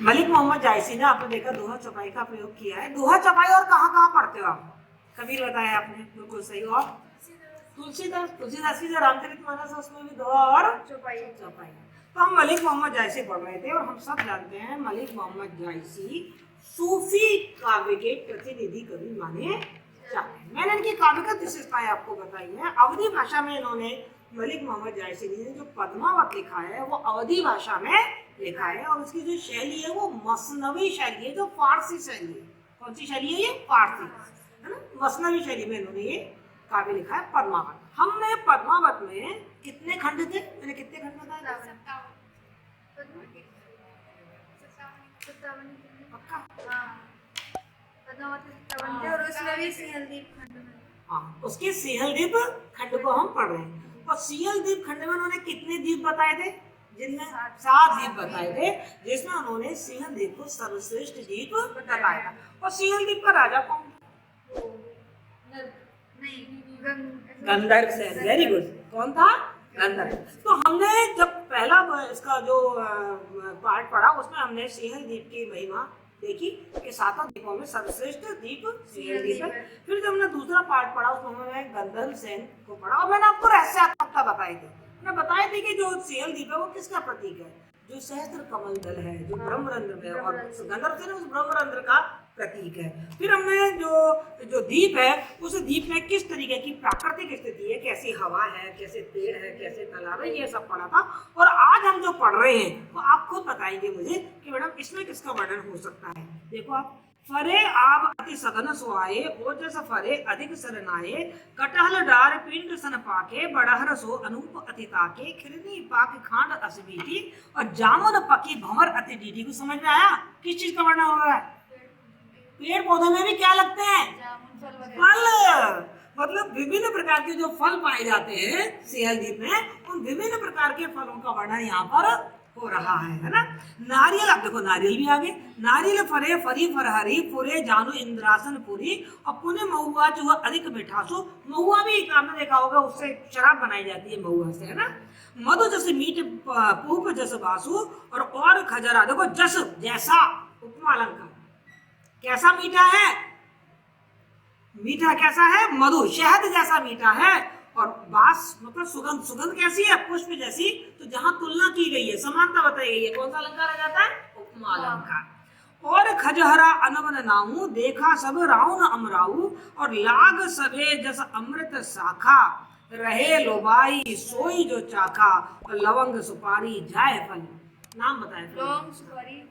मलिक मोहम्मद जायसी ने आपने देखा दोहा चौपाई का प्रयोग किया है। दोहा चौपाई और कहाँ कहाँ पढ़ते हो आप? कबीर बताया आपने, बिल्कुल सही। और तुलसीदास की जो रामचरित मानस है उसमें भी दोहा और चौपाई है। तो हम मलिक मोहम्मद जायसी पढ़ रहे थे और हम सब जानते हैं मलिक मोहम्मद जायसी सूफी काव्य के प्रतिनिधि कवि माने जाते हैं। मैंने इनकी काव्यगत विशेषताएं आपको बताई है। अवधी भाषा में इन्होंने मलिक मोहम्मद जायसी ने जो पद्मावत लिखा है वो अवधी भाषा में लिखा है और उसकी जो शैली है वो मसनवी शैली है, जो फारसी शैली है। कौन सी शैली है ये? फारसी, है ना। मसनवी शैली में इन्होंने ये काव्य लिखा है पद्मावत। हमने पद्मावत में कितने खंड थे? मैंने कितने खंड बताया? 57। पक्का? और उसमें भी सिंहलदीप खंड में। हाँ, उसके सिंहलदीप खंड को हम पढ़ रहे हैं। और सिंहलदीप खंड में उन्होंने कितने द्वीप बताए थे? जिनमें 7 द्वीप बताए थे, जिसमें उन्होंने सिंहलदीप को सर्वश्रेष्ठ द्वीप बताया था। और सिंहलदीप का राजा कौन? गंधर्व सेन। Very good. कौन था? गंधर्व। तो हमने जब पहला इसका जो पार्ट पढ़ा उसमें हमने सिंहलदीप की महिमा देखी कि 7 द्वीपों में सर्वश्रेष्ठ द्वीप सिंहलदीप है। फिर जब हमने दूसरा पार्ट पढ़ा उसमें हमने गंधर्व सेन को पढ़ा और मैंने आपको रहस्यात्मकता बताई थी। मैंने बताया थी कि जो सिंहलदीप है वो किसका प्रतीक है? जो सहस्त्र कमल दल है, जो ब्रह्मरंध्र में, और गंधर्व सेन उस ब्रह्मरंध्र का प्रतीक है। फिर हमने जो द्वीप है उस द्वीप में किस तरीके की प्राकृतिक स्थिति है, कैसी हवा है, कैसे पेड़ है, कैसे तालाब है, ये सब पढ़ा था। और आज हम जो पढ़ रहे हैं वो आप खुद बताएंगे मुझे कि मैडम इसमें किसका वर्णन हो सकता है। देखो आप, फरे आब अति सघन सुआए, ओजस फरे अधिक सरनाए, कटहल डार पिंड सन पाके, बड़हर सो अनूप अति ताके, खिरनी पाक खांड असबीती, और जामुन पकी भंवर अति डीडी। को समझ में आया किस चीज का वर्णन हो रहा है? पेड़ पौधों में भी क्या लगते हैं? फल। मतलब विभिन्न प्रकार के जो फल पाए जाते हैं सिंहलदीप में, उन विभिन्न प्रकार के फलों का वर्णन यहाँ पर हो रहा है ना। नारियल, अब देखो नारियल भी आगे, नारियल फरे फरी फरहरी, फुरे जानू इंद्रासन पुरी, और पुणे महुआ जो अधिक मिठासु। महुआ भी आपने देखा होगा, उससे शराब बनाई जाती है महुआ से, है ना। मधु जस मीठ पूप जस बासु, और खजरा। देखो जस जैसा, उपमा अलंकार, कैसा मीठा है? मीठा कैसा है? मधु, शहद जैसा मीठा है। और बास मतलब सुगंध, सुगंध कैसी है? पुष्प जैसी। तो जहां तुलना की गई है, समानता बताई गई है, कौन सा अलंकार आ जाता है? उपमा अलंकार। और खजहरा अनवन नाऊ, देखा सब राउन अमराऊ, और लाग सभे जस अमृत शाखा, रहे लोबाई सोई जो चाखा, और लवंग सुपारी जायफल। नाम बताए। लौंग, सुपारी,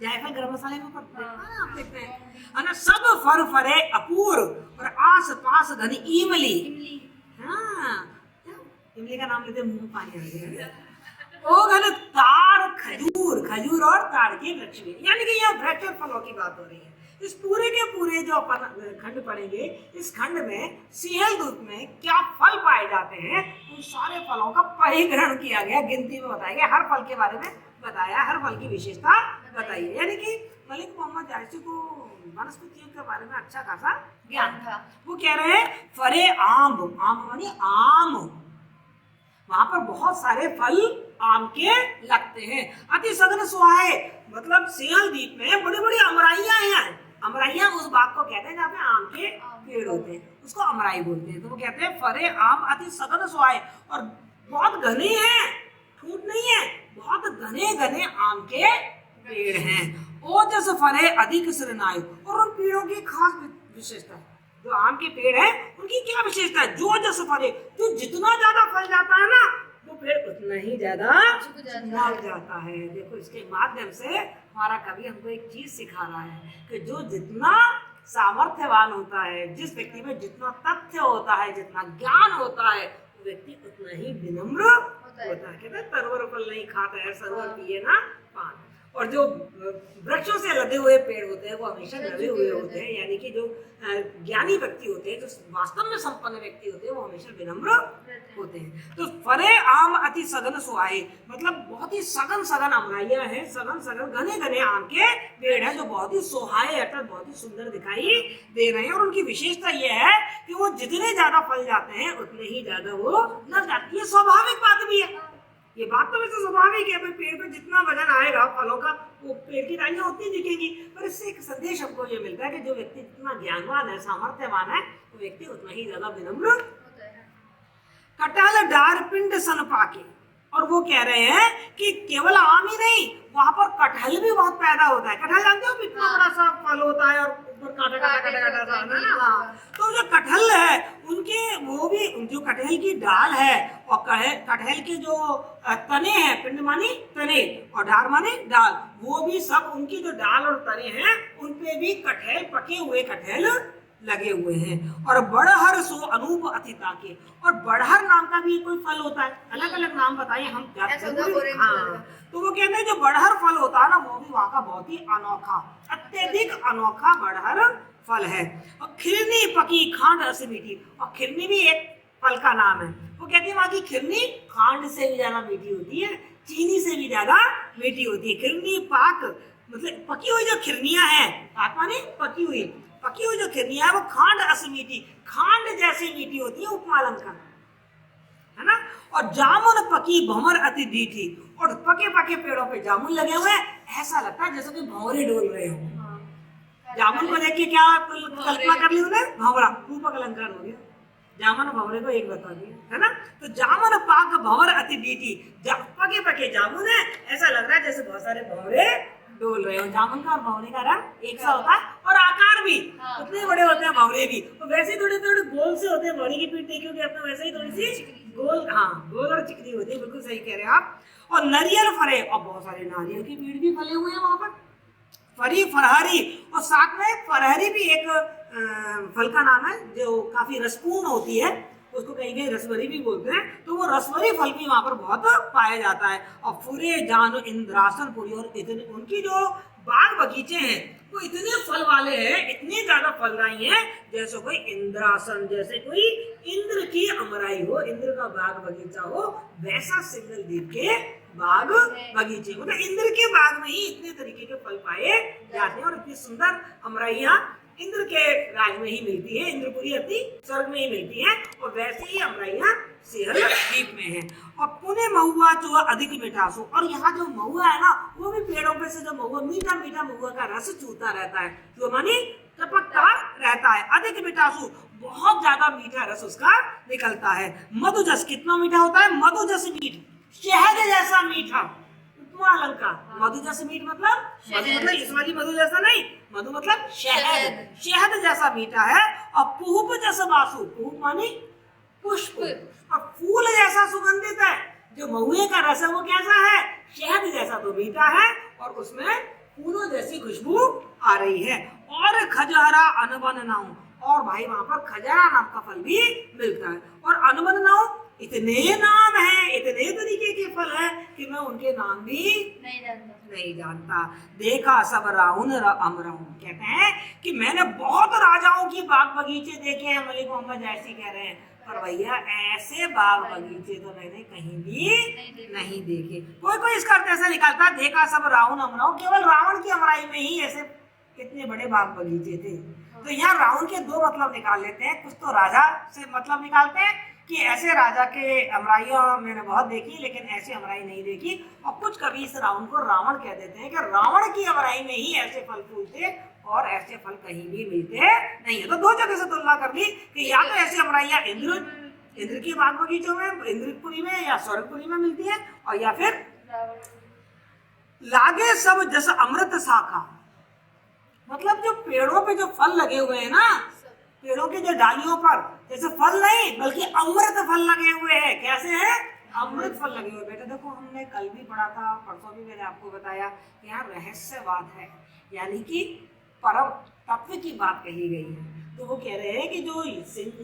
जायफल गरम मसाले में पड़ता है, आप देखते हैं ना। सब फर फरे अपूर, और आस पास घनी इमली। हाँ, इमली का नाम लेते मुंह पानी आ जाएगा। ओ घन तार खजूर, खजूर और तार के वृक्ष में, यानी कि यह वृक्ष और फलों की बात हो रही है। इस पूरे के पूरे जो अपन खंड पढ़ेंगे, इस खंड में सिंहलदीप में क्या फल पाए जाते हैं, उन सारे फलों का परिग्रहण किया गया, गिनती में बताया गया, हर फल के बारे में बताया, हर फल की विशेषता बताई है। यानी कि मलिक मोहम्मद जायसी को वनस्पतियों के बारे में अच्छा खासा ज्ञान था। वो कह रहे हैं फरे आम, आम मानी आम, वहां पर बहुत सारे फल आम के लगते हैं। अति सघन सुहाए, मतलब सिंहलदीप में बड़ी बड़ी अमराइयां हैं। अमराइयां उस बाग को कहते हैं जहाँ पे आम के पेड़ होते हैं, उसको अमराई बोलते हैं। तो वो कहते हैं फरे आम अति सघन सुहाए, और बहुत घने हैं, ठूट नहीं है, बहुत घने घने आम के पेड़ हैं। ओजस फरे अधिक सरनाए, और उन पेड़ों की खास विशेषता है, जो आम के पेड़ हैं उनकी क्या विशेषता है? जो जस फरे, जो जितना ज्यादा फल जाता है ना, वो पेड़ उतना ही ज्यादा झुक जाता है। देखो इसके माध्यम से हमारा कवि हमको एक चीज सिखा रहा है कि जो जितना सामर्थ्यवान होता है, जिस व्यक्ति में जितना तथ्य होता है, जितना ज्ञान होता है, वो व्यक्ति उतना ही विनम्र होता है। कहते हैं तरवर फल नहीं खाता है, सरोवर पिए ना पान। और जो वृक्षों से लदे हुए पेड़ होते हैं वो हमेशा लदे हुए होते हैं, यानी कि जो ज्ञानी व्यक्ति होते हैं, जो वास्तव में संपन्न व्यक्ति होते हैं, वो हमेशा विनम्र होते हैं। तो फरे आम अति सघन सुहाए, मतलब बहुत ही सघन सघन अमराइयां हैं, सघन सघन घने घने आम के पेड़ हैं, जो बहुत ही सोहाए अर्थात बहुत ही सुंदर दिखाई दे रहे हैं। और उनकी विशेषता यह है कि वो जितने ज्यादा फल जाते हैं उतने ही ज्यादा वो लग जाते हैं। ये स्वाभाविक बात भी है, ये बात तो वैसे स्वाभाविक है, पेड़ पे जितना वजन आएगा फलों का वो पेड़ की डालियां उतनी दिखेंगी, पर इससे एक संदेश हमको ये मिलता है कि जो व्यक्ति जितना ज्ञानवान है, सामर्थ्यवान है, वो व्यक्ति उतना ही ज्यादा विनम्र। होता है। कटहल डार पिंड सन पाके, और वो कह रहे हैं कि केवल आम ही नहीं, वहां पर कटहल भी बहुत पैदा होता है। कटहल जानते हो कितना बड़ा सा फल होता है और ऊपर कांटा कांटा कांटा कांटा सा होता है ना। हाँ, तो जो कटहल है उनके, वो भी जो कटहल की डाल है और कटहल के जो तने हैं, पिंड मानी तने और डार मानी डाल, वो भी सब उनकी जो डाल और तने हैं उन पे भी कटहल, पके हुए कटहल लगे हुए हैं। और बड़हर सो अनूप अतिता के, और बड़हर नाम का भी कोई फल होता है, अलग अलग नाम बताइए हम। हाँ, तो वो कहते हैं जो बड़हर फल होता है ना, वो भी वहाँ का बहुत ही अनोखा, अत्यधिक अनोखा बड़हर फल है। और खिरनी पकी खांड रस मीठी, और खिरनी भी एक फल का नाम है। वो कहती है वहाँ की खिरनी खांड से भी ज्यादा मीठी होती है, चीनी से भी ज्यादा मीठी होती है। खिरनी पाक मतलब पकी हुई जो खिरनियां हैं, पाक माने पकी हुई जो खिरनियां है वो खांड रस मीठी, खांड जैसी मीठी होती है, उपमा अलंकार है ना। और जामुन पकी भंवर अति मीठी, और पके पके पेड़ों पे जामुन लगे हुए हैं, ऐसा लगता है जैसे कि भंवरे डोल रहे हो। जामुन को देख के क्या कल्पना कर ली उन्हें, भंवरा, रूपक अलंकार हो गया। जामुन भंवरे को एक बता दिया, है ना। तो जामुन पाक भंवर अति मीठी, पके पके जामुन है, ऐसा लग रहा है जैसे बहुत सारे भंवरे डोल रहे हो। जामुन का और भंवरे का रंग एक सा होता है, और आकार भी उतने बड़े होते हैं भंवरे भी, और वैसे ही थोड़े थोड़े गोल से होते हैं। भंवरे की पीठ देखोगे अपना, वैसे ही थोड़ी सी गोल, हाँ गोल और चिकनी होती है, बिल्कुल सही कह रहे हैं आप। और नारियल फरे, और बहुत सारे नारियल की पीठ भी फले हुए हैं वहां पर। फरी फरहरी, और साथ में फरहरी भी एक फल का नाम है जो काफी रसपूर्ण होती है, उसको कहीं कहीं रसवरी भी बोलते हैं। तो वो रसवरी फल भी वहां पर बहुत पाया जाता है। और फुरे जानो इंद्रासन पुरी, और इतने उनकी जो बाग बगीचे हैं वो इतने फल वाले हैं, इतने ज्यादा फलदायी हैं, जैसे कोई इंद्रासन, जैसे कोई इंद्र की अमराई हो, इंद्र का बाग बगीचा हो, वैसा सिंगल द्वीप के बाग बगीचे, मतलब इंद्र के बाग में ही इतने तरीके के फल पाए जाते हैं। और इतनी सुंदर अमराइयां इंद्र के राज में ही मिलती है, इंद्रपुरी अपनी स्वर्ग में ही मिलती है, और वैसे ही अमराइयां सिहल द्वीप में है। और पुणे महुआ जो अधिक मिठासो, और यहाँ जो महुआ है ना, वो भी पेड़ों पे से जो महुआ, मीठा मीठा महुआ का रस चूता रहता है, जो मानी टपकता रहता है। अधिक मिठासु, बहुत ज्यादा मीठा रस उसका निकलता है। मधुजस, कितना मीठा होता है, मधुजस मीठ, शहद जैसा मीठा, उपमा अलंकार। मधु जैसा मीठ मतलब मधु मतलब इस वाली मधु जैसा नहीं, मधु मतलब शहद, शहद जैसा मीठा है। और पुष्प जैसा बासु, पुष्प मानी पुष्प, और फूल जैसा सुगंधित है। जो महुए का रस है वो कैसा है, शहद जैसा तो मीठा है, और उसमें फूलों जैसी खुशबू आ रही है। और खजहरा अनबन नाऊ, और भाई वहां पर खजहरा नाम का फल भी मिलता है। और अनबन नाऊ, इतने नाम हैं, इतने तरीके के फल हैं कि मैं उनके नाम भी नहीं जानता। देखा सब राउन अमराउन, कहते हैं कि मैंने बहुत राजाओं की बाग बगीचे देखे हैं, मलिक मोहम्मद जैसी कह रहे हैं, पर भैया ऐसे बाग बगीचे तो मैंने कहीं भी नहीं देखे। कोई कोई इसका अर्थ ऐसा निकालता है, देखा सब राउन अमराउन, केवल रावण की अमराई में ही ऐसे कितने बड़े बाग बगीचे थे। तो यहाँ रावण के दो मतलब निकाल लेते हैं, कुछ तो राजा से मतलब निकालते हैं कि ऐसे राजा के अमराइयां मैंने बहुत देखी, लेकिन ऐसी अमराई नहीं देखी। और कुछ कभी इस रावण को रावण कह देते हैं कि रावण की अमराई में ही ऐसे फल फूल थे, और ऐसे फल कहीं भी मिलते नहीं है। तो दो जगह से तुलना कर ली कि या तो ऐसी अमराइयां इंद्र के बाग बगीचों में, इंद्रपुरी में या स्वर्गपुरी में मिलती है, और या फिर लागे सब जैसा अमृत शाखा, मतलब जो पेड़ों पे जो फल लगे हुए हैं ना, पेड़ों की जो डालियों पर जैसे फल नहीं बल्कि अमृत फल लगे हुए हैं। कैसे हैं, अमृत फल लगे हुए। बेटा देखो, हमने कल भी पढ़ा था, परसों भी मैंने आपको बताया कि यहाँ रहस्यवाद है, यानी कि परम तत्व की बात कही गई है। तो वो कह रहे हैं कि जो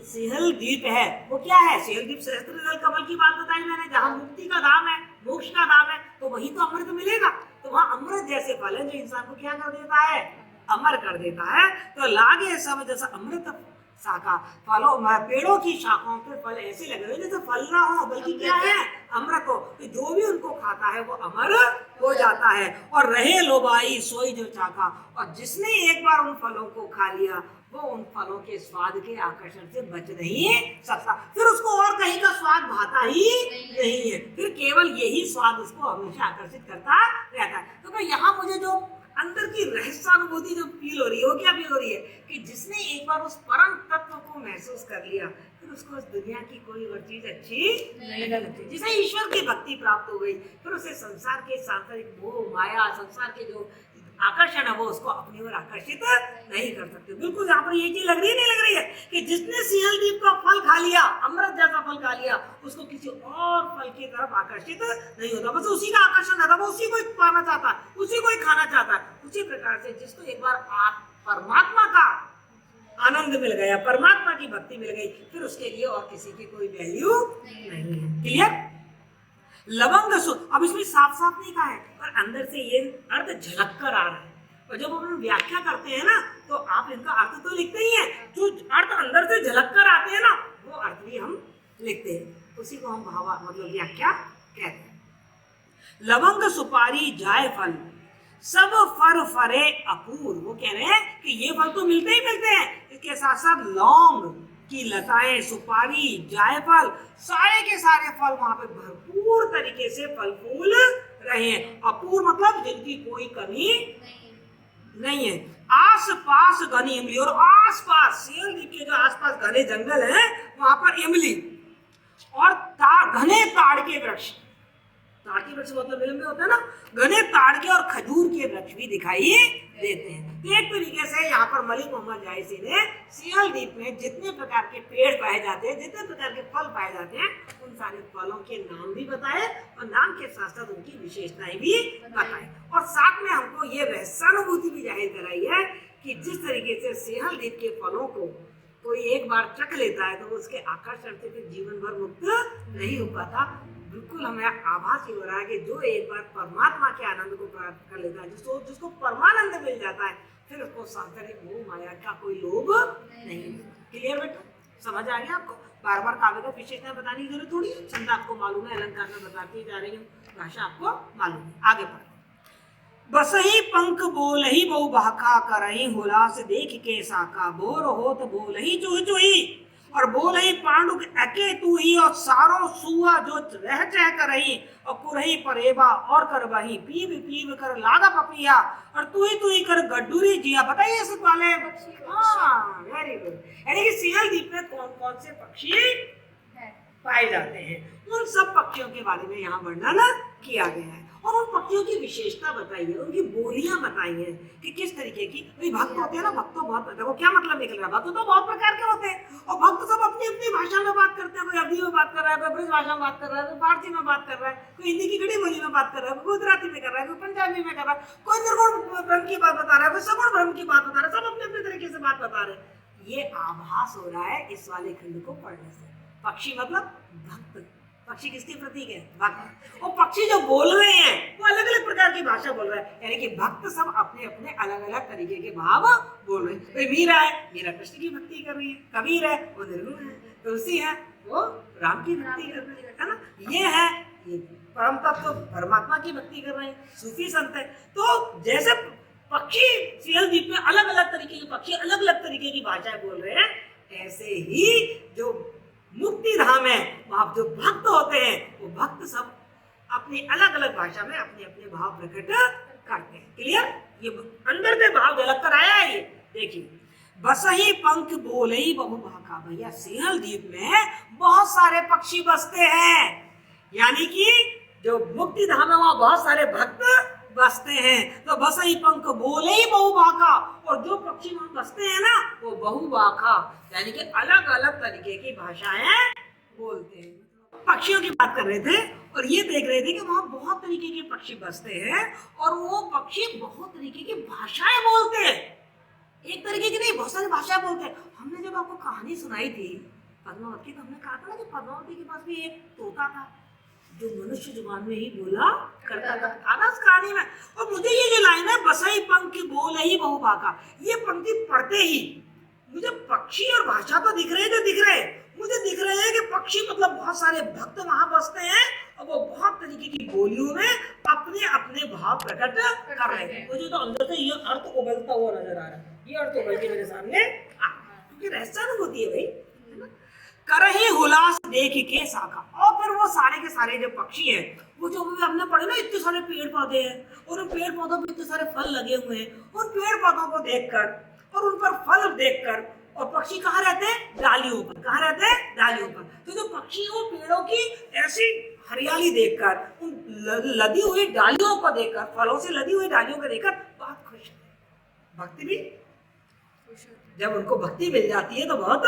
सिहल द्वीप है वो क्या है, सिहल द्वीप सहस्त्रदल कमल की बात बताई मैंने, जहाँ मुक्ति का धाम है, मोक्ष का धाम है, तो वही तो अमृत मिलेगा। तो वहाँ अमृत जैसे फल है जो इंसान को क्या कर देता है, अमर कर देता है। तो लागे सब जैसा अमृत शाखा, फलों पेड़ों की शाखाओं पे फल ऐसे लगे हुए जैसे फल ना हो बल्कि क्या है, अमृत हो। तो जो भी उनको खाता है वो अमर हो जाता है। और रहे लोबाई सोई जो चाखा, और जिसने एक बार उन फलों को खा लिया वो उन फलों के स्वाद के आकर्षण से बच नहीं सकता, फिर उसको और कहीं का स्वाद भाता ही नहीं है, फिर केवल यही स्वाद उसको हमेशा आकर्षित करता रहता है। तो यहाँ मुझे जो अंदर की रहस्यानुभूति जो फील हो रही है, वो क्या फील हो रही है कि जिसने एक बार उस परम तत्व को महसूस कर लिया, फिर उसको उस दुनिया की कोई और चीज अच्छी नहीं लगती। जिसे ईश्वर की भक्ति प्राप्त हो गई, फिर उसे संसार के सांसारिक मोह माया, संसार के जो आकर्षण है वो उसको अपनी ओर आकर्षित नहीं कर सकते। बिल्कुल यहाँ पर ये चीज लग रही है, नहीं लग रही है कि जिसने सिंहलदीप का फल खा लिया, अमृत जैसा फल खा लिया, उसको किसी और फल की तरफ आकर्षित नहीं होता, बस उसी का आकर्षण रहता, वो उसी को पाना चाहता है, उसी को ही खाना चाहता है। उसी प्रकार से जिसको एक बार परमात्मा का आनंद मिल गया, परमात्मा की भक्ति मिल गई, फिर उसके लिए और किसी की कोई वैल्यू नहीं है। क्लियर? लवंग अब इसमें साफ साफ नहीं कहा है, पर अंदर से ये अर्थ झलक कर आ रहा है, और जब हम व्याख्या करते हैं ना तो आप इनका अर्थ तो लिखते ही हैं, जो अर्थ अंदर से झलक कर आते हैं ना वो अर्थ भी हम लिखते हैं, उसी को हम भावा मतलब व्याख्या कहते हैं। लवंग सुपारी जायफल सब फर फरे अपूर्व, वो कह रहे हैं कि ये फल तो मिलते ही मिलते हैं, इसके साथ साथ लौंग की लताएं, सुपारी, जायफल, सारे के सारे फल वहां पे भरपूर तरीके से फल फूल रहे हैं। अपूर्व मतलब जिनकी कोई कमी नहीं है। आस पास घनी इमली, और आस पास सिंहलदीप के जो आस पास घने जंगल हैं वहां पर इमली और घने ताड़ के वृक्ष, ताड़ के वृक्ष मतलब विलंब में होता है ना, घने ताड़ के और खजूर के वृक्ष भी दिखाई देते हैं। तो एक तरीके से यहाँ पर मलिक मोहम्मद जायसी ने सिंहलदीप में जितने प्रकार के पेड़ पाए जाते हैं, जितने प्रकार के फल पाए जाते हैं, उन सारे फलों के नाम भी बताए और नाम के साथ साथ उनकी विशेषताएं भी बताए, और साथ में हमको ये रहस्यानुभूति भी जाहिर कराई है कि जिस तरीके से सिंहलदीप के फलों को कोई एक बार चख लेता है तो उसके आकर्षण से फिर जीवन भर मुक्त नहीं हो पाता। बिल्कुल हमें आभास ही हो रहा है कि जो एक बार परमात्मा के आनंद को प्राप्त कर लेता है, जिसको परमानंद मिल जाता है, फिर उसको सांसारिक मोह माया का कोई लोभ नहीं। क्लियर बेटा? समझ आ गया आपको? बार बार काव्य का विशेषताएं बताने की जरूरत थोड़ी है, छंद आपको मालूम है, अलंकार में बताती जा रही हूँ, भाषा आपको मालूम है। आगे पढ़ो। बसही पंख बोलही बहु भाखा करही हुलास देख के साका, बोर होत बोलही चुही चुही, और बोलही पांडुक एके तू ही, और सारो सुआ जो रह चह करही, और कुरही परेबा और कर बही, पीव पीव कर लागा पपिया, और तू ही कर गड्डूरी जिया। बताइए इस वाले। हाँ, वेरी गुड। यानी कि सिंहलदीप में कौन कौन से पक्षी पाए जाते हैं, उन सब पक्षियों के बारे में यहाँ वर्णन किया गया है, और उन पक्षियों की विशेषता बताई है, उनकी बोलियां बताई हैं कि किस तरीके की। भाई भक्त होते हैं ना, भक्त तो बहुत, देखो क्या मतलब निकल रहा है, भक्त तो बहुत प्रकार के होते हैं, और भक्त सब अपनी अपनी भाषा में बात करते हैं, कोई अवधी में बात कर रहा है, कोई ब्रज भाषा में बात कर रहा है, कोई फारसी में बात कर रहा है, कोई हिंदी की खड़ी बोली में बात कर रहा है, कोई गुजराती में कर रहा है, कोई पंजाबी में कर रहा है, कोई निर्गुण ब्रह्म की बात बता रहा है, कोई सगुण ब्रह्म की बात बता रहा है, सब अपने अपने तरीके से बात बता रहे हैं। ये आभास हो रहा है इस वाले खंड को पढ़ने से। पक्षी मतलब भक्त, पक्षी किसके प्रतीक है? भक्त। और पक्षी जो बोल रहे हैं वो अलग अलग प्रकार की भाषा बोल रहे हैं, यानी कि भक्त सब अपने अपने अलग अलग तरीके के भाव बोल रहे हैं। कोई मीरा है, मीरा कृष्ण की भक्ति कर रही है, कबीर है वो निर्गुण है, तुलसी है वो राम की भक्ति कर रही है ना, ये है ये परम तत्व परमात्मा की भक्ति कर रहे हैं, सूफी संत है। तो जैसे पक्षी सिंहलदीप में अलग अलग तरीके के पक्षी अलग अलग तरीके की भाषाएं बोल रहे हैं, ऐसे ही जो मुक्ति धाम है वहां जो भक्त होते हैं वो भक्त सब अपनी अलग अलग भाषा में अपने अपने भाव प्रकट करते हैं। क्लियर? ये अंदर से भाव झलक कर आया है। ये देखिए, बसही पंख बोलही बहु भाखा। भैया सिंहलदीप में बहुत सारे पक्षी बसते हैं, यानी कि जो मुक्ति धाम है वहां बहुत सारे भक्त बसते हैं। तो बसही पंख बोले ही बहुबाखा, और जो पक्षी वहां बसते हैं ना वो बहुबाखा, यानी कि अलग अलग तरीके की भाषाएं बोलते हैं। पक्षियों की बात कर रहे थे और ये देख रहे थे कि वहां बहुत तरीके के पक्षी बसते हैं और वो पक्षी बहुत तरीके की भाषाएं बोलते हैं। एक तरीके की नहीं, बहुत सारी भाषाएं बोलते हैं। हमने जब आपको कहानी सुनाई थी पद्मावती की, तो हमने कहा था ना कि पद्मावती के पास भी एक तोता था जो मनुष्य जुबान में ही बोला करता था ना उस कहानी में। और मुझे ये जो लाइन है बसई पंख बोल ही बहुभाखा, ये पंक्ति पढ़ते ही मुझे पक्षी और भाषा तो दिख रहे हैं, जो दिख रहे हैं मुझे दिख रहे हैं कि पक्षी मतलब बहुत सारे भक्त वहां बसते हैं और वो बहुत तरीके की बोलियों में अपने अपने भाव प्रकट कर रहे हैं। मुझे तो अंदर से ये अर्थ उबलता हुआ नजर आ रहा है, ये अर्थ उबल के मेरे सामने क्योंकि रहस्यानुभूति है भाई, है ना। करही हुलास देख के साका, और फिर वो सारे के सारे जो पक्षी हैं, वो जो भी हमने पढ़े ना, इतने सारे पेड़ पौधे हैं और उन पेड़ पौधों पे इतने सारे फल लगे हुए हैं, उन पेड़ पौधों को देखकर और उन पर फल देखकर, और पक्षी कहाँ रहते हैं? डालियों पर। कहाँ रहते हैं? डालियों पर। तो जो पक्षी वो पेड़ों की ऐसी हरियाली देखकर, उन लदी हुई डालियों को देखकर, फलों से लदी हुई डालियों को देखकर बहुत खुश है। भक्ति भी जब उनको भक्ति मिल जाती है तो बहुत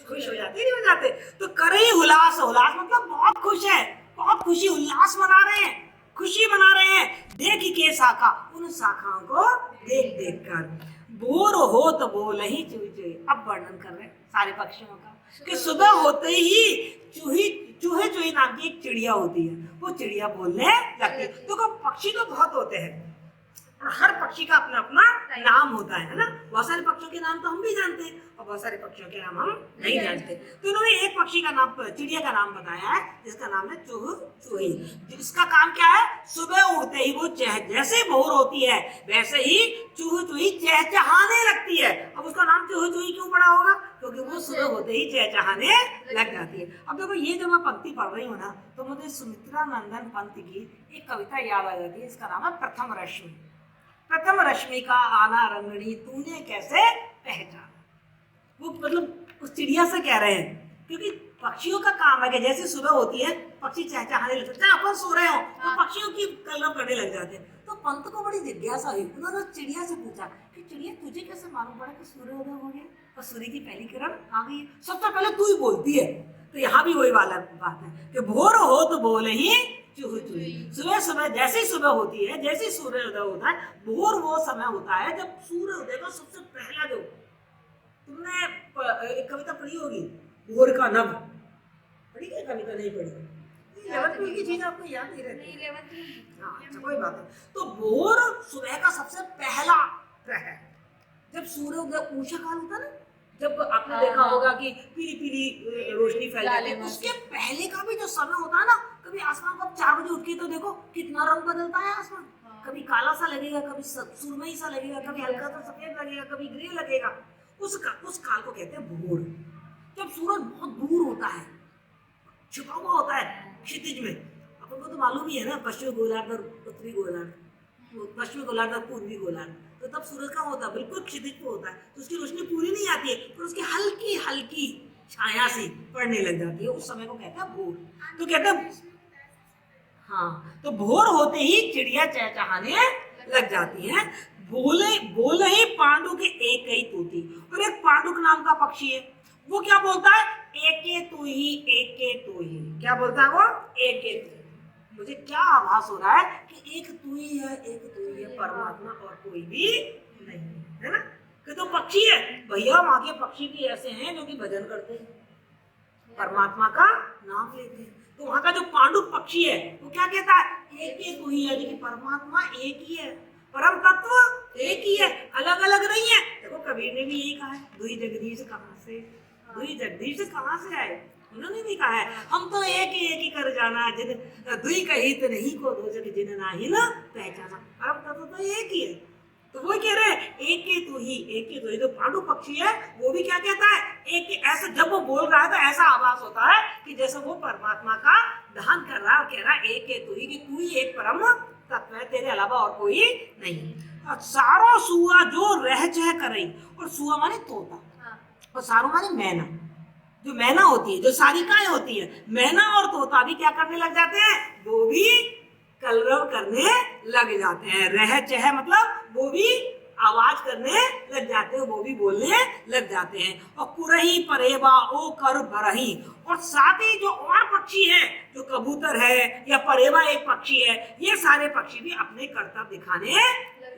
खुश हो जाते, नहीं हो जाते। तो करे हुलास, हुलास मतलब बहुत खुश है, बहुत खुशी उल्लास मना रहे हैं, खुशी मना रहे हैं। देख के शाखा, उन शाखाओं को देख देख कर। भोर हो तो बोल ही चूही चूही, अब वर्णन कर रहे हैं सारे पक्षियों का कि सुबह होते ही चूही चूहे चूही नाम की एक चिड़िया होती है, वो चिड़िया बोलने लगती है। तो पक्षी तो बहुत होते हैं और हर पक्षी का अपना अपना नाम होता है ना। बहुत सारे पक्षियों के नाम तो हम भी जानते हैं और बहुत सारे पक्षियों के नाम हम नहीं जानते। तो उन्होंने एक पक्षी का नाम, चिड़िया का नाम बताया है जिसका नाम है चूह चूही। इसका काम क्या है? सुबह उठते ही वो जैसे भोर होती है वैसे ही चूह चूही चहचहाने लगती है। अब उसका नाम चूह चूही क्यों पड़ा होगा? क्योंकि वो सुबह होते ही चहचहाने लग जाती है। अब देखो ये जब मैं पंक्ति पढ़ रही हूँ ना, तो मुझे सुमित्रा नंदन पंत की एक कविता याद आ जाती है। इसका नाम है प्रथम रश्मि। प्रथम रश्मि का आना रंगनी तूने कैसे पहचाना। वो मतलब उस चिड़िया से कह रहे हैं, क्योंकि पक्षियों का काम है कि जैसे सुबह होती है पक्षी चहचहाने लगते हैं, अपन सो रहे हो तो पक्षियों की कलरव करने लग जाते हैं। तो पंत को बड़ी जिज्ञासा हुई, उन्होंने चिड़िया से पूछा कि चिड़िया तुझे कैसे मालूम पड़ा कि सूर्योदय हो गया और सूर्य की पहली किरण आ गई? सबसे पहले तू ही बोलती है। तो यहाँ भी वही वाला बात है कि भोर हो तो बोले ही चूह चूही। सुबह सुबह जैसे सुबह होती है, जैसे सूर्योदय होता है, भोर वो समय होता है जब सूर्योदय का सबसे पहला जो, तुमने एक कविता पढ़ी होगी भोर का नभ, पढ़ी क्या कविता? नहीं पढ़ी। 11वीं की चीज आपको याद नहीं रहती? हाँ, अच्छा कोई बात नहीं। तो भोर सुबह का सबसे पहला प्रहर, जब सूर्योदय ऊषा काल होता है ना, जब आपने देखा होगा कि पीली पीली रोशनी फैल जाती है, उसके पहले का भी जो समय होता है ना, कभी आसमान को 4 बजे उठ के तो देखो कितना रंग बदलता है आसमान। कभी काला सा लगेगा, कभी सुरमई सा लगेगा, कभी हल्का सा सफेद लगेगा, कभी ग्रे लगेगा। उस काल को कहते हैं भोर। जब सूरज बहुत दूर होता है, छुपा हुआ होता है क्षितिज में, अपन को तो मालूम ही है ना, पश्चिमी गोलार्ध और उत्तरी गोलार्ध, पश्चिमी गोलार्ध और पूर्वी गोलार्ध। तो तब सूरज का होता है बिल्कुल क्षितिज पे होता है, तो उसकी रोशनी पूरी नहीं आती है, पर उसकी हल्की हल्की छाया सी पड़ने लग जाती है। उस समय को कहते हैं भोर। तो कहते हैं हाँ, तो भोर होते ही चिड़िया चहचहाने लग जाती है। बोले ही पांडु के एक ही तूती, और एक पांडुक नाम का पक्षी है, वो क्या बोलता है? एके तू ही, एके तू ही। क्या बोलता है वो? एके तू। मुझे क्या आभास हो रहा है कि एक तू ही है, एक तू ही है, परमात्मा और कोई भी नहीं है ना। कि तो पक्षी है भैया, वहां के पक्षी भी ऐसे हैं जो कि भजन करते हैं, परमात्मा का नाम लेते हैं। तो वहां का जो पांडुक पक्षी है वो क्या कहता है? एक ही तू ही है, लेकिन परमात्मा एक ही है, परम तत्व एक ही है, अलग अलग नहीं है। देखो कबीर ने भी यही कहा है, दुई जगदीश कहाँ से, दुई जगदीश कहाँ से आए? उन्होंने भी कहा है हम तो एक ही कर जाना, जिन दुई कही तो नहीं को दो जग जिन नाही ना पहचाना। परम तत्व तो एक ही है। तो वो कह रहे हैं एक ही तू ही, एक ही तू ही। तो पांडु पक्षी है वो भी क्या कहता है? एक ऐसा, जब वो बोल रहा है तो ऐसा आभास होता है कि जैसे वो परमात्मा का ध्यान कर रहा है और कह रहा है एक ही तू ही, कि तू ही एक परम तत्व है, तेरे अलावा और कोई नहीं। और सारो सुआ जो रह चह करई, और सुआ माने तोता और सारो माने मैना। जो मैना होती है, जो सारिकाएं होती है, मैना और तोता भी क्या करने लग जाते हैं? वो भी कलरव करने लग जाते हैं। रह चह मतलब वो भी आवाज करने लग जाते हैं, वो भी बोलने लग जाते हैं। और कुरही परेबा ओ कर बरही, और साथ ही जो और पक्षी हैं, जो कबूतर है या परेबा एक पक्षी है, ये सारे पक्षी भी अपने कर्तव्य दिखाने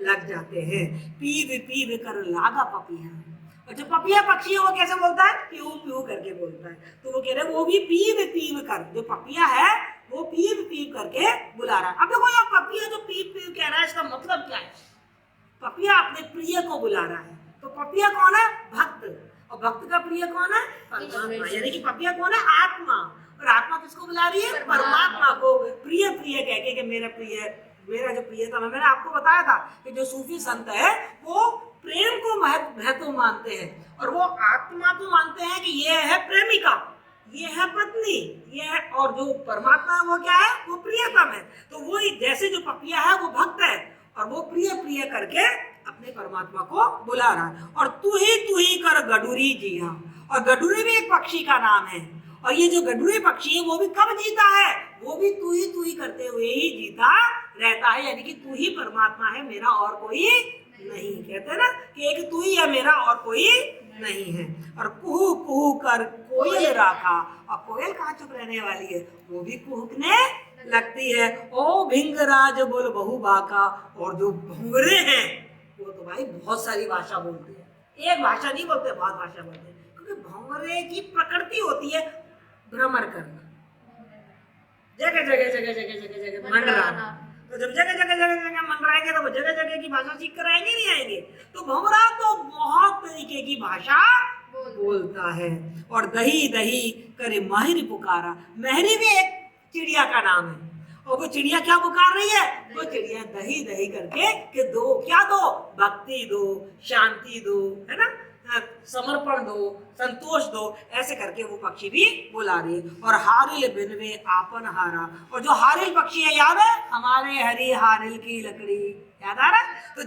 लग जाते हैं। पीव पीव कर लागा पपिया, और जो पपिया पक्षी है वो कैसे बोलता है? प्यू प्यू करके बोलता है। तो वो कह रहे हैं वो भी पीव पीव कर, जो पपिया है वो पीव पीव करके बुला रहा है। अब देखो ये पपिया जो पीव पीव कह रहा है, इसका मतलब क्या है? पपिया अपने प्रिय को बुला रहा है। तो पपिया कौन है? भक्त। और भक्त का प्रिय कौन है? परमात्मा। यानी कि पपिया कौन है? आत्मा। और आत्मा किसको बुला रही है? परमात्मा को। प्रिय प्रिय कह के कि मेरा प्रिय, मेरा जो प्रियतम है। मैंने आपको बताया था कि जो सूफी संत है वो प्रेम को महत्व मानते हैं और वो आत्मा को मानते हैं कि ये है प्रेमिका, ये है पत्नी, ये है, और जो परमात्मा है वो क्या है? वो प्रियतम है। तो वो जैसे जो पपिया है वो भक्त है और वो प्रिय प्रिय करके अपने परमात्मा को बुला रहा है। और तू ही कर गडूरी जिया, और गडूरी भी एक पक्षी का नाम है। और ये जो गडूरी पक्षी है वो भी कब जीता है? वो भी तू ही करते हुए ही जीता रहता है, यानी कि तू ही परमात्मा है, मेरा और कोई नहीं। कहते हैं ना कि एक तू ही है, मेरा और कोई नहीं है। और कुहू कुहू कर कोयल राखा, और कोयल कहाँ चुप रहने वाली है? वो भी कुहकने लगती है। ओ भिंगराज बोल बहु बाका, और जो भंवरे हैं वो तो भाई बहुत सारी भाषा बोलते हैं, एक भाषा नहीं बोलते, बहुत भाषा बोलते हैं। क्योंकि भंवरे की प्रकृति होती है भ्रमण करना, जगह जगह जगह जगह जगह जगह मंडराना। तो जब जगह जगह जगह जगह मंडराएंगे तो वो जगह जगह की भाषा सीख कर आएंगे, नहीं आएंगे? तो भंवरा तो बहुत तरीके की भाषा बोलता है। और दही दही करे माहिर पुकारा, महरी भी एक चिड़िया का नाम है। और वो चिड़िया क्या पुकार रही है? वो चिड़िया दही दही करके कि दो, क्या दो? भक्ति दो, शांति दो, है ना, समर्पण दो, संतोष दो, ऐसे करके वो पक्षी भी बुला रही है। और हारिल बिनवे आपन हारा, और जो हारिल पक्षी है याद है? हमारे हरी हारिल की लकड़ी, याद आ रहा है? तो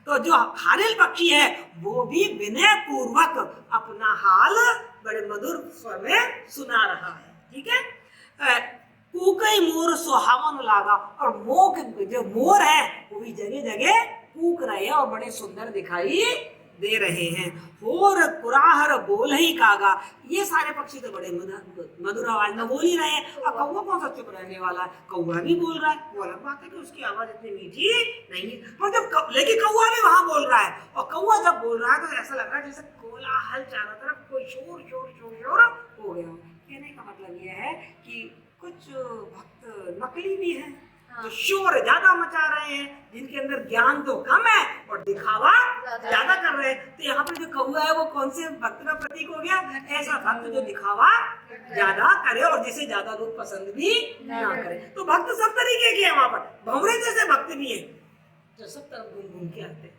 तो जो हारिल पक्षी है वो भी विनय पूर्वक अपना हाल बड़े मधुर स्वर में सुना रहा है। ठीक है। कूकई मोर सुहावन लागा, और जो मोर है वो भी जगह जगह कूक रहे हैं और बड़े सुंदर दिखाई दे रहे हैं। होर कुराहर बोल ही कागा, ये सारे पक्षी तो बड़े मधुर आवाज में बोल ही रहे हैं। और कौवा कौन सा चुप रहने वाला है? कौवा भी बोल रहा है। वो अलग बात है कि उसकी आवाज इतनी मीठी नहीं है, पर जब लेकिन कौवा भी वहां बोल रहा है। और कौवा जब बोल रहा है तो ऐसा लग रहा है जैसे कोलाहल चारों तरफ, कोई शोर शोर शोर शोर हो गया। कहने का मतलब यह है कि कुछ भक्त नकली भी हैं, तो शोर ज्यादा मचा रहे हैं, जिनके अंदर ज्ञान तो कम है और दिखावा ज्यादा कर रहे हैं। तो यहाँ पे जो कौवा है वो कौन से भक्त का प्रतीक हो गया? ऐसा भक्त जो दिखावा ज्यादा करे और जिसे ज्यादा लोग पसंद भी ना करे। तो भक्त सब तरीके के हैं वहां पर। भंवरे जैसे भक्त भी है जो सब तरफ घूम घूम के आते हैं,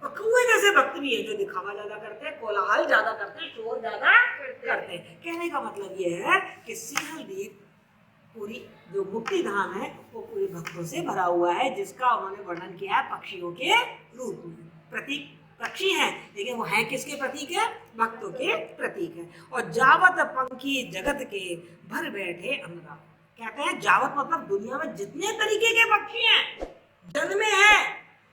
और कौवे जैसे भक्त भी है जो दिखावा ज्यादा करते हैं, कोलाहल ज्यादा करते हैं, शोर ज्यादा करते हैं। कहने का मतलब ये है कि सिंहल द्वीप पूरी जो मुक्ति धाम है वो पूरे भक्तों से भरा हुआ है, जिसका उन्होंने वर्णन किया है पक्षियों के रूप में। प्रतीक पक्षी हैं, लेकिन वो हैं किसके प्रतीक है? भक्तों के प्रतीक है। और जावत पंखी जगत के भर बैठे अमरा, कहते हैं जावत मतलब दुनिया में जितने तरीके के पक्षी हैं जन्मे हैं,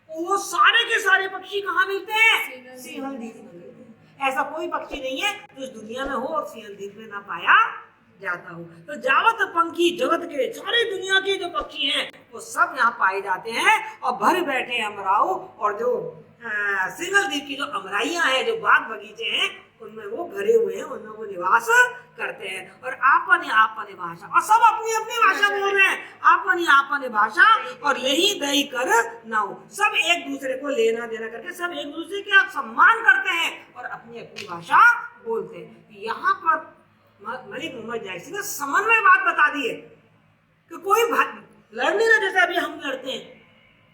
वो सारे के सारे पक्षी कहाँ मिलते हैं? सिंहल द्वीप में मिलते हैं। ऐसा कोई पक्षी नहीं है जो इस दुनिया में हो और सिंहल द्वीप में ना पाया जाता हो। तो जावत पंखी जगत के सारी दुनिया के जो पक्षी हैं वो सब यहाँ पाए जाते हैं। और भर बैठे अमराओ, और जो सिंहल द्वीप की जो अमराइयां हैं, जो बाग बगीचे हैं, उनमें वो भरे हुए हैं, उनमें वो निवास करते हैं। और आपने भाषा, और सब अपनी अपनी भाषा बोल रहे हैं, आपने भाषा। और यही दही कर नाउ, सब एक दूसरे को लेना देना करके सब एक दूसरे का सम्मान करते हैं और अपनी अपनी भाषा बोलते हैं। यहाँ पर मलिक मोहम्मद जायसी ने समन्वय बात बता दी है कि कोई लड़ नहीं रहा जैसे अभी हम लड़ते हैं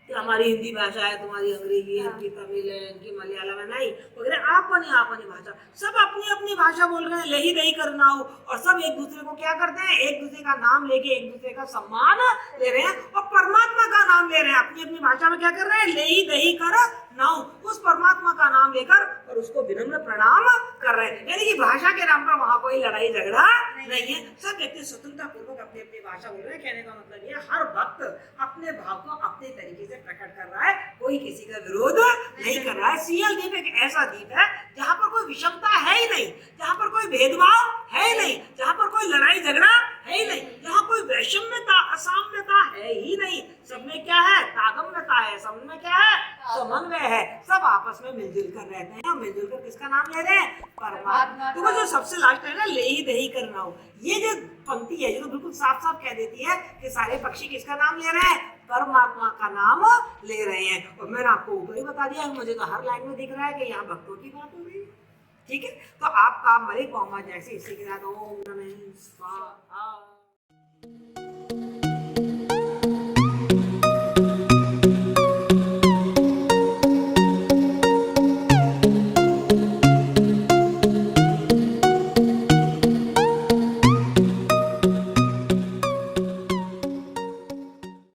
कि हमारी हिंदी भाषा है, तुम्हारी अंग्रेजी है, इनकी तमिल है, इनकी मलयालम है, नहीं। वगैरह आपनी भाषा, सब अपनी अपनी भाषा बोल रहे हैं, लही दही करना हो। और सब एक दूसरे को क्या करते हैं? एक दूसरे का नाम लेके एक दूसरे का सम्मान ले रहे हैं और परमात्मा का नाम ले रहे हैं। अपनी अपनी भाषा में क्या कर रहे हैं? लही दही कर नाउ, उस परमात्मा का नाम लेकर और उसको विनम्र प्रणाम कर रहे हैं। यानी कि भाषा के नाम पर वहां कोई लड़ाई झगड़ा नहीं है, सब व्यक्ति स्वतंत्रता पूर्वक अपनी अपनी भाषा बोल रहे हैं। कहने का मतलब ये हर भक्त अपने भाव को अपने तरीके से प्रकट कर रहा है, कोई किसी का विरोध नहीं कर रहा है। सिंहल द्वीप एक ऐसा द्वीप है जहाँ पर कोई विषमता है ही नहीं, जहाँ पर कोई भेदभाव है ही नहीं, जहाँ पर कोई लड़ाई झगड़ा है ही नहीं, जहाँ कोई वैषम्यता असाम्यता है ही नहीं। सब में क्या है? तागम्यता है। सब में क्या है? समन्वय है। सब आपस में मिलजुल कर रहते हैं। मिलजुल कर किसका नाम ले रहे हैं? परमात्मा। तो वो जो सबसे लास्ट है ना, लेही दही करना हो, ये जो पंक्ति है जो तो बिल्कुल साफ साफ कह देती है कि सारे पक्षी किसका नाम ले रहे हैं? परमात्मा का नाम ले रहे हैं। और मैंने आपको ऊपर ही बता दिया, मुझे तो हर लाइन में दिख रहा है कि यहाँ भक्तों की बात हो रही है। ठीक है, तो आपका मलिक मोहम्मद जैसे इसी के साथ ओम नमः स्वाहा।